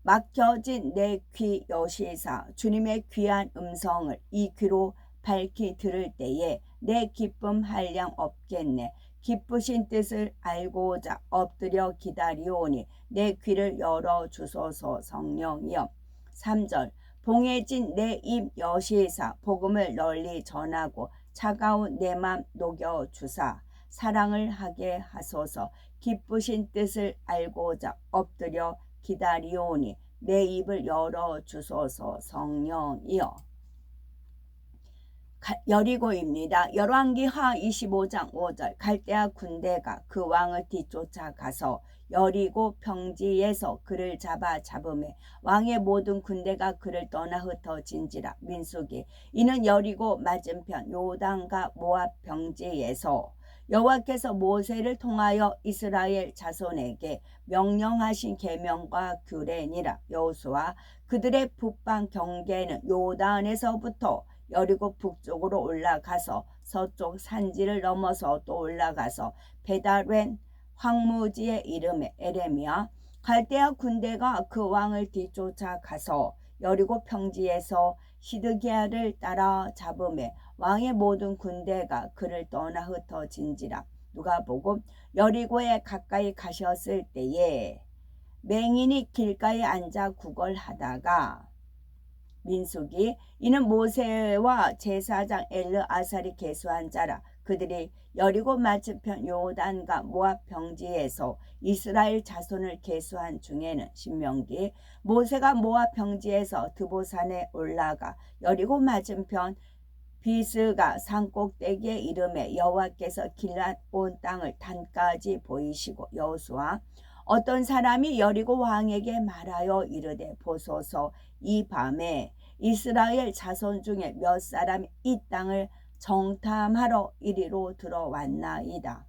막혀진 내 귀 여시사 주님의 귀한 음성을 이 귀로 밝히 들을 때에 내 기쁨 한량 없겠네. 기쁘신 뜻을 알고자 엎드려 기다리오니 내 귀를 열어주소서. 성령이여. 3절 봉해진 내 입 여시사 복음을 널리 전하고 차가운 내 맘 녹여주사 사랑을 하게 하소서. 기쁘신 뜻을 알고자 엎드려 기다리오니 내 입을 열어주소서. 성령이여. 여리고입니다. 열왕기하 25장 5절 갈대아 군대가 그 왕을 뒤쫓아가서 여리고 평지에서 그를 잡음에 왕의 모든 군대가 그를 떠나 흩어진지라. 민수기 이는 여리고 맞은편 요단과 모압 평지에서 여호와께서 모세를 통하여 이스라엘 자손에게 명령하신 계명과 규례니라. 여호수아 그들의 북방 경계는 요단에서부터 여리고 북쪽으로 올라가서 서쪽 산지를 넘어서 또 올라가서 베다웬 황무지의 이름에 에레미야 갈대아 군대가 그 왕을 뒤쫓아가서 여리고 평지에서 시드기야를 따라 잡음에 왕의 모든 군대가 그를 떠나 흩어진지라. 누가복음 여리고에 가까이 가셨을 때에 맹인이 길가에 앉아 구걸하다가 민수기 이는 모세와 제사장 엘르아살이 계수한 자라. 그들이 여리고 맞은편 요단과 모압 평지에서 이스라엘 자손을 계수한 중에는 신명기 모세가 모압 평지에서 드보산에 올라가 여리고 맞은편 비스가 산꼭대기에 이름에 여호와께서 길앗 온 땅을 단까지 보이시고 여호수아 어떤 사람이 여리고 왕에게 말하여 이르되 보소서 이 밤에 이스라엘 자손 중에 몇 사람이 이 땅을 정탐하러 이리로 들어왔나이다.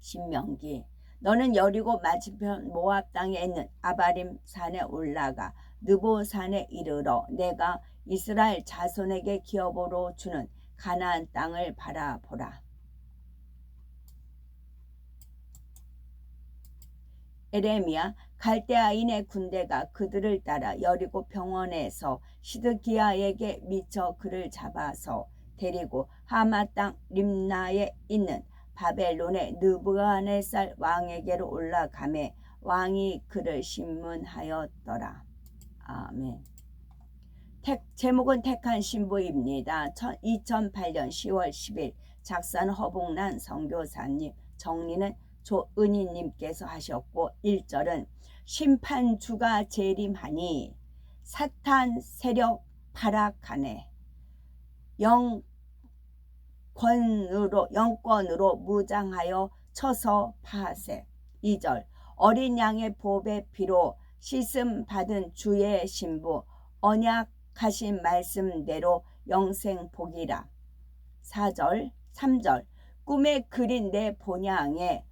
신명기 너는 여리고 맞은편 모압 땅에 있는 아바림 산에 올라가 느보 산에 이르러 내가 이스라엘 자손에게 기업으로 주는 가나안 땅을 바라보라. 에레미야 갈대아인의 군대가 그들을 따라 여리고 평원에서 시드기야에게 미쳐 그를 잡아서 데리고 하마 땅 림나에 있는 바벨론의 느부갓네살 왕에게로 올라가매 왕이 그를 신문하였더라. 아멘. 제목은 택한 신부입니다. 2008년 10월 10일 작사는 허봉란 선교사님, 정리는 조은희님께서 하셨고 1절은 심판주가 재림하니 사탄 세력 파락하네. 권으로 영권으로 무장하여 쳐서 파하세. 2절 어린 양의 보배 피로 씻음 받은 주의 신부 언약하신 말씀대로 영생 복이라. 4절 3절 꿈에 그린 내 본향에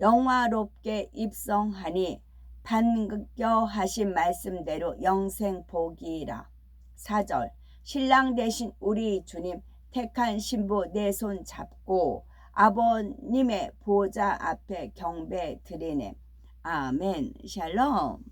영화롭게 입성하니 반겨하신 말씀대로 영생 복이라. 4절 신랑 되신 우리 주님 택한 신부 내 손 잡고 아버님의 보좌 앞에 경배 드리네. 아멘. 샬롬.